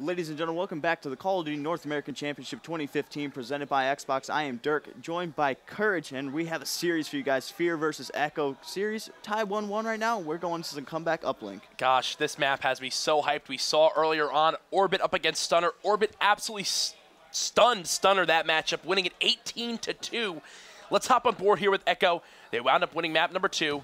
Ladies and gentlemen, welcome back to the Call of Duty North American Championship 2015 presented by Xbox. I am Dirk, joined by Courage, and we have a series for you guys, Fear versus Echo series. Tie 1-1 right now. We're going to some comeback uplink. Gosh, this map has me so hyped. We saw earlier on Orbit up against Stunner. Orbit absolutely stunned Stunner that matchup, winning it 18-2. Let's hop on board here with Echo. They wound up winning map number 2.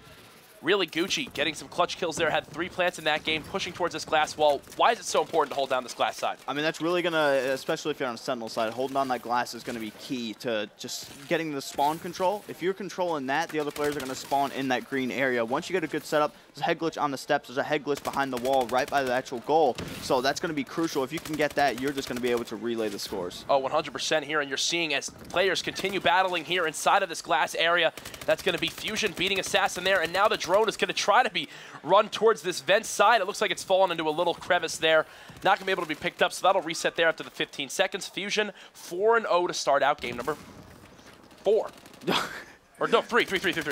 Really Gucci getting some clutch kills there, had 3 plants in that game, pushing towards this glass wall. Why is it so important to hold down this glass side? I mean, that's really going to, especially if you're on a Sentinel side, holding on that glass is going to be key to just getting the spawn control. If you're controlling that, the other players are going to spawn in that green area. Once you get a good setup, there's a head glitch on the steps, there's a head glitch behind the wall right by the actual goal. So that's going to be crucial. If you can get that, you're just going to be able to relay the scores. Oh, 100% here, and you're seeing as players continue battling here inside of this glass area, that's going to be Fusion beating Assassin there, and now the drone is going to try to run towards this vent side. It looks like it's fallen into a little crevice there. Not going to be able to be picked up, so that'll reset there after the 15 seconds. Fusion 4-0 to start out game number 4. Or no, 3,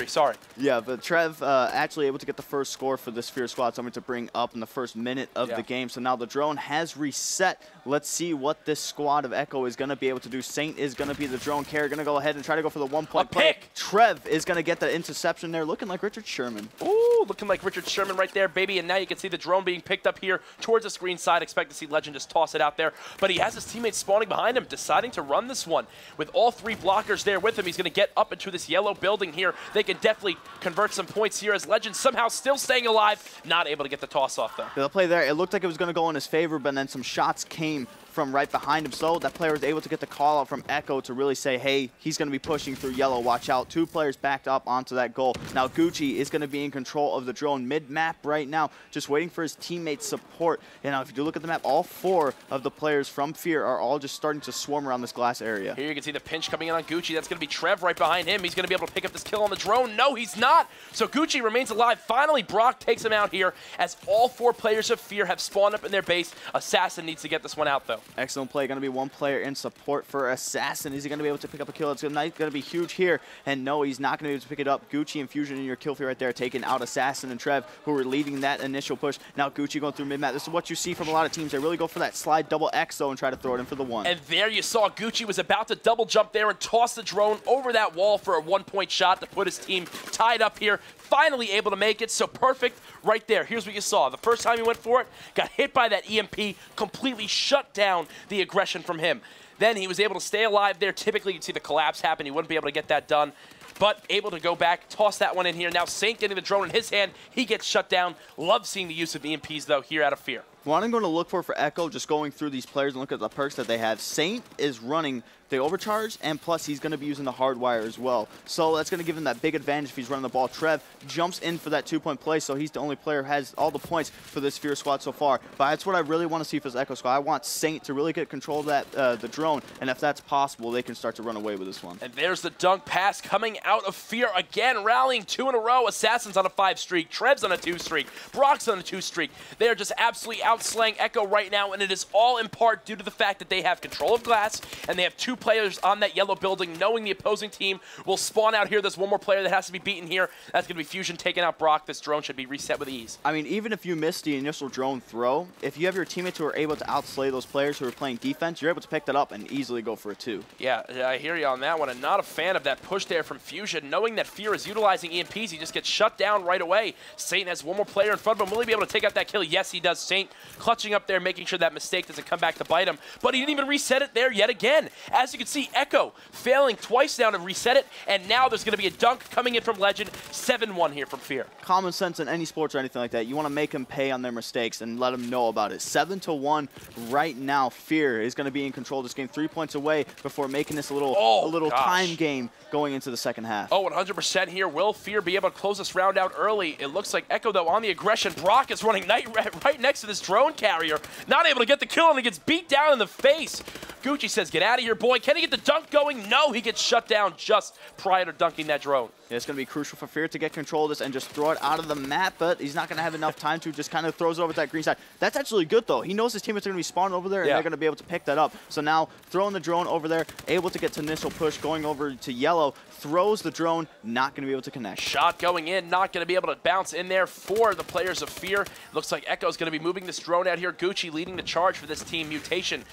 sorry. Yeah, but Trev actually able to get the first score for this Fear squad, something to bring up in the first minute of the game. So now the drone has reset. Let's see what this squad of Echo is going to be able to do. Saint is going to be the drone carrier, going to go ahead and try to go for the 1-point play. Trev is going to get the interception there, looking like Richard Sherman. Ooh, looking like Richard Sherman right there, baby. And now you can see the drone being picked up here towards the screen side. Expect to see Legend just toss it out there. But he has his teammates spawning behind him, deciding to run this one. With all 3 blockers there with him, he's going to get up into this yellow building here. They can definitely convert some points here as Legend somehow still staying alive. Not able to get the toss off, though. The play there, it looked like it was going to go in his favor, but then some shots came from right behind him. So that player was able to get the call out from Echo to really say, hey, he's going to be pushing through yellow. Watch out. 2 players backed up onto that goal. Now Gucci is going to be in control of the drone mid-map right now, just waiting for his teammates' support. You know, if you do look at the map, all 4 of the players from Fear are all just starting to swarm around this glass area. Here you can see the pinch coming in on Gucci. That's going to be Trev right behind him. He's going to be able to pick up this kill on the drone. No, he's not. So Gucci remains alive. Finally, Brock takes him out here as all 4 players of Fear have spawned up in their base. Assassin needs to get this one out, though. Excellent play. Going to be 1 player in support for Assassin. Is he going to be able to pick up a kill? It's going to be huge here. And no, he's not going to be able to pick it up. Gucci and Fusion in your kill feed right there, taking out Assassin and Trev, who were leading that initial push. Now Gucci going through mid-map. This is what you see from a lot of teams. They really go for that slide double X, though, and try to throw it in for the 1. And there you saw Gucci was about to double jump there and toss the drone over that wall for a 1-point shot to put his team tied up here. Finally able to make it, so perfect right there. Here's what you saw. The first time he went for it, got hit by that EMP, completely shut down the aggression from him. Then he was able to stay alive there. Typically, you'd see the collapse happen. He wouldn't be able to get that done, but able to go back, toss that one in here. Now Saint getting the drone in his hand. He gets shut down. Love seeing the use of EMPs, though, here out of Fear. What I'm going to look for Echo, just going through these players and look at the perks that they have. Saint is running the overcharge, and plus he's going to be using the hardwire as well. So that's going to give him that big advantage if he's running the ball. Trev jumps in for that 2-point play, so he's the only player who has all the points for this Fear squad so far. But that's what I really want to see for this Echo squad. I want Saint to really get control of that the drone, and if that's possible, they can start to run away with this one. And there's the dunk pass coming out of Fear again, rallying 2 in a row. Assassin's on a 5 streak, Trev's on a 2 streak, Brock's on a 2 streak. They are just absolutely outslaying Echo right now, and it is all in part due to the fact that they have control of glass, and they have 2 players on that yellow building, knowing the opposing team will spawn out here. There's 1 more player that has to be beaten here. That's going to be Fusion taking out Brock. This drone should be reset with ease. I mean, even if you miss the initial drone throw, if you have your teammates who are able to outslay those players who are playing defense, you're able to pick that up and easily go for a 2. Yeah, I hear you on that one, and not a fan of that push there from Fusion. Knowing that Fear is utilizing EMPs, he just gets shut down right away. Saint has 1 more player in front of him. Will he be able to take out that kill? Yes, he does. Saint clutching up there, making sure that mistake doesn't come back to bite him, but he didn't even reset it there yet again. As you can see, Echo failing twice now to reset it, and now there's going to be a dunk coming in from Legend. 7-1 here from Fear. Common sense in any sports or anything like that. You want to make them pay on their mistakes and let them know about it. 7-1 right now. Fear is going to be in control of this game. 3 points away before making this a little time game going into the second half. Oh, 100% here. Will Fear be able to close this round out early? It looks like Echo, though, on the aggression. Brock is running right next to this drone carrier. Not able to get the kill, and he gets beat down in the face. Gucci says, get out of here, boy. Can he get the dunk going? No, he gets shut down just prior to dunking that drone. Yeah, it's going to be crucial for Fear to get control of this and just throw it out of the map, but he's not going to have enough time to. Just kind of throws it over to that green side. That's actually good, though. He knows his teammates are going to be spawning over there, and they're going to be able to pick that up. So now, throwing the drone over there, able to get to initial push, going over to yellow, throws the drone, not going to be able to connect. Shot going in, not going to be able to bounce in there for the players of Fear. Looks like Echo's going to be moving this drone out here. Gucci leading the charge for this team. Mutation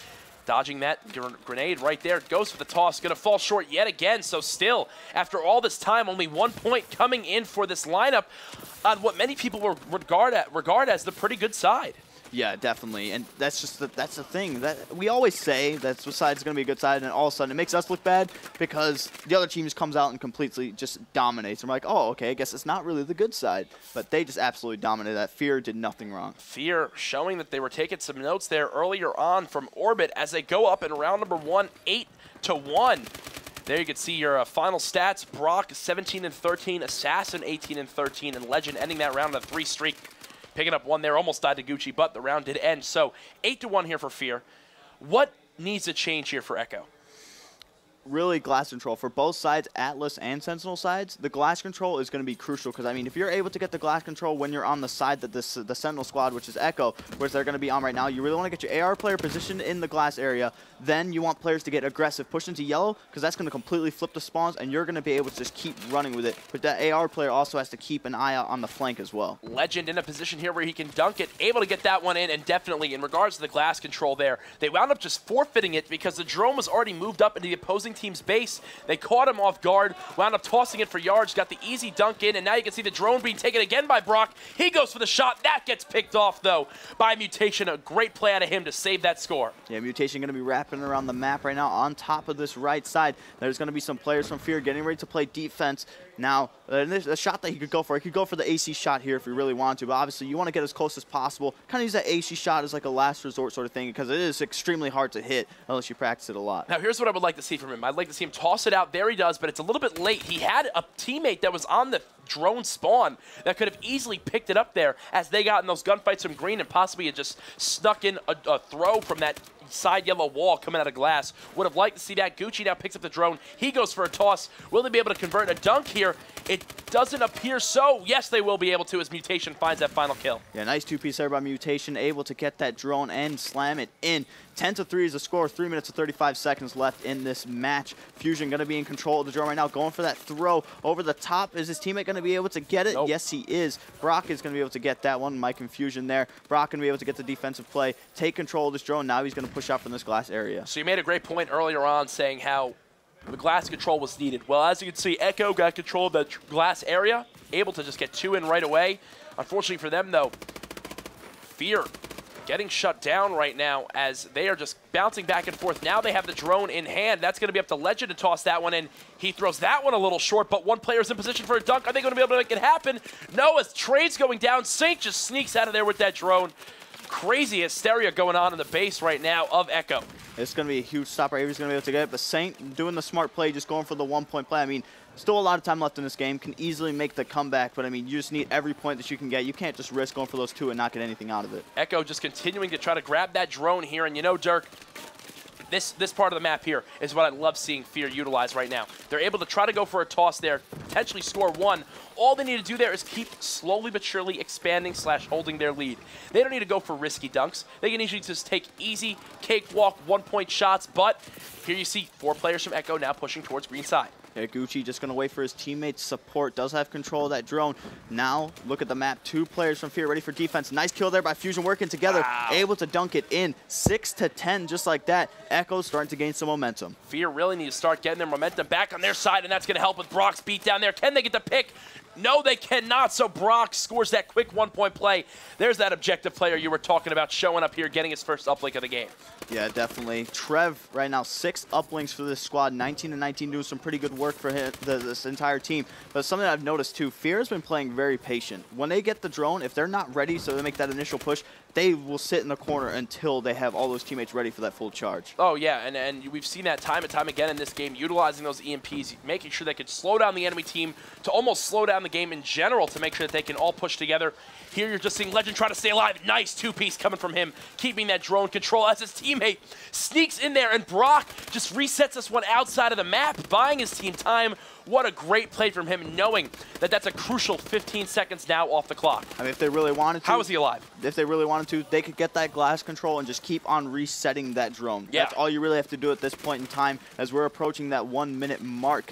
dodging that grenade right there. Goes for the toss. Going to fall short yet again. So still, after all this time, only 1 point coming in for this lineup on what many people will regard as the pretty good side. Yeah, definitely, and that's the thing that we always say that the side's going to be a good side, and all of a sudden it makes us look bad because the other team just comes out and completely just dominates. And we're like, oh, okay, I guess it's not really the good side, but they just absolutely dominated that. Fear did nothing wrong. Fear showing that they were taking some notes there earlier on from Orbit as they go up in round number 1, 8-1. There you can see your final stats. Brock 17-13, Assassin 18-13, and Legend ending that round on a 3 streak. Picking up 1 there, almost died to Gucci, but the round did end. So 8-1 here for Fear. What needs to change here for Echo? Really glass control for both sides, Atlas and Sentinel sides. The glass control is going to be crucial because, I mean, if you're able to get the glass control when you're on the side that the Sentinel squad, which is Echo, which they're going to be on right now, you really want to get your AR player positioned in the glass area. Then you want players to get aggressive, push into yellow, because that's going to completely flip the spawns, and you're going to be able to just keep running with it. But that AR player also has to keep an eye out on the flank as well. Legend in a position here where he can dunk it, able to get that one in, and definitely in regards to the glass control there, they wound up just forfeiting it because the drone was already moved up into the opposing team's base. They caught him off guard, wound up tossing it for yards, got the easy dunk in, and now you can see the drone being taken again by Brock. He goes for the shot. That gets picked off, though, by Mutation. A great play out of him to save that score. Yeah, Mutation going to be wrapping around the map right now on top of this right side. There's going to be some players from Fear getting ready to play defense. Now, the shot that he could go for, he could go for the AC shot here if he really wanted to, but obviously you want to get as close as possible. Kind of use that AC shot as like a last resort sort of thing because it is extremely hard to hit unless you practice it a lot. Now, here's what I would like to see from him. I'd like to see him toss it out. There he does, but it's a little bit late. He had a teammate that was on the drone spawn that could have easily picked it up there as they got in those gunfights from green and possibly had just snuck in a throw from that side yellow wall coming out of glass. Would have liked to see that. Gucci now picks up the drone. He goes for a toss. Will they be able to convert a dunk here? It doesn't appear so. Yes, they will be able to as Mutation finds that final kill. Yeah, nice two-piece there by Mutation, able to get that drone and slam it in. 10-3 is the score. 3 minutes and 35 seconds left in this match. Fusion going to be in control of the drone right now, going for that throw over the top. Is his teammate going to be able to get it? Nope. Yes, he is. Brock is going to be able to get that one. My confusion there. Brock going to be able to get the defensive play, take control of this drone. Now he's going to push out from this glass area. So you made a great point earlier on saying how the glass control was needed. Well, as you can see, Echo got control of the glass area, able to just get 2 in right away. Unfortunately for them, though, Fear getting shut down right now as they are just bouncing back and forth. Now they have the drone in hand. That's going to be up to Legend to toss that one in. He throws that one a little short, but one player's in position for a dunk. Are they going to be able to make it happen? No, as Trade's going down, Saint just sneaks out of there with that drone. Crazy hysteria going on in the base right now of Echo. It's going to be a huge stop right here. He's going to be able to get it, but Saint doing the smart play, just going for the 1-point play. I mean, still a lot of time left in this game. Can easily make the comeback, but I mean, you just need every point that you can get. You can't just risk going for those 2 and not get anything out of it. Echo just continuing to try to grab that drone here, and you know, Dirk, this part of the map here is what I love seeing Fear utilize right now. They're able to try to go for a toss there, potentially score 1. All they need to do there is keep slowly but surely expanding / holding their lead. They don't need to go for risky dunks. They can easily just take easy, cakewalk, 1-point shots, but here you see 4 players from Echo now pushing towards green side. Yeah, Gucci just going to wait for his teammates' support. Does have control of that drone. Now, look at the map. 2 players from Fear ready for defense. Nice kill there by Fusion working together. Wow. Able to dunk it in. 6-10, just like that. Echo's starting to gain some momentum. Fear really need to start getting their momentum back on their side, and that's going to help with Brock's beat down there. Can they get the pick? No, they cannot, so Brock scores that quick 1-point play. There's that objective player you were talking about showing up here, getting his first uplink of the game. Yeah, definitely. Trev right now, 6 uplinks for this squad, 19-19, doing some pretty good work for him, this entire team. But something I've noticed too, Fear has been playing very patient. When they get the drone, if they're not ready, so they make that initial push, they will sit in the corner until they have all those teammates ready for that full charge. Oh, yeah, and we've seen that time and time again in this game, utilizing those EMPs, making sure they could slow down the enemy team to almost slow down down the game in general to make sure that they can all push together. Here you're just seeing Legend try to stay alive. Nice two-piece coming from him, keeping that drone control as his teammate sneaks in there, and Brock just resets this one outside of the map, buying his team time. What a great play from him, knowing that that's a crucial 15 seconds now off the clock. I mean, if they really wanted to. How is he alive? If they really wanted to, they could get that glass control and just keep on resetting that drone. Yeah. That's all you really have to do at this point in time as we're approaching that 1 minute mark.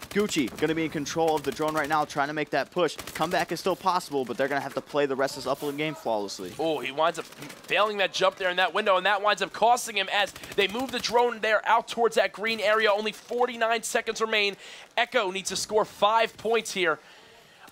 Gucci going to be in control of the drone right now, trying to make that push. Comeback is still possible, but they're going to have to play the rest of this uplink game flawlessly. Oh, he winds up failing that jump there in that window, and that winds up costing him as they move the drone there out towards that green area. Only 49 seconds remain. Echo needs to score 5 points here.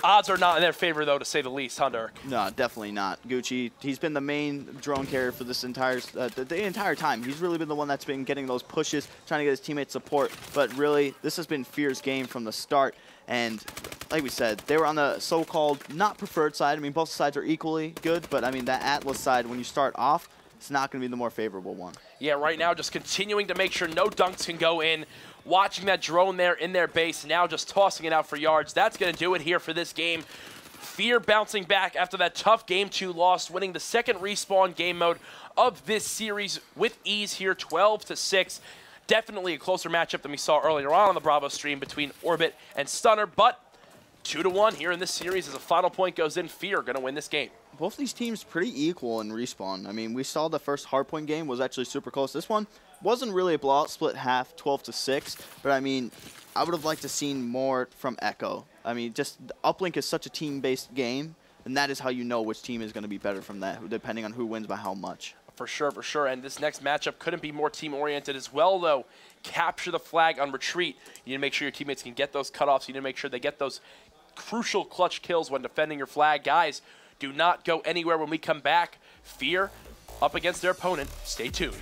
Odds are not in their favor, though, to say the least, huh, Dirk? No, definitely not. Gucci, he's been the main drone carrier for this entire the entire time. He's really been the one that's been getting those pushes, trying to get his teammates support. But really, this has been Fear's game from the start. And like we said, they were on the so-called not preferred side. I mean, both sides are equally good, but I mean, that Atlas side, when you start off, it's not going to be the more favorable one. Yeah, right now just continuing to make sure no dunks can go in. Watching that drone there in their base, now just tossing it out for yards. That's going to do it here for this game. Fear bouncing back after that tough Game 2 loss, winning the second respawn game mode of this series with ease here, 12-6. Definitely a closer matchup than we saw earlier on the Bravo stream between Orbit and Stunner, but 2-1 here in this series as a final point goes in. Fear going to win this game. Both of these teams pretty equal in respawn. I mean, we saw the first hardpoint game was actually super close. This one wasn't really a blowout, split half, 12-6. But I mean, I would have liked to seen more from Echo. I mean, just uplink is such a team-based game, and that is how you know which team is going to be better from that, depending on who wins by how much. For sure, for sure. And this next matchup couldn't be more team-oriented as well, though. Capture the flag on retreat. You need to make sure your teammates can get those cutoffs. You need to make sure they get those crucial clutch kills when defending your flag. Guys, do not go anywhere when we come back. Fear up against their opponent. Stay tuned.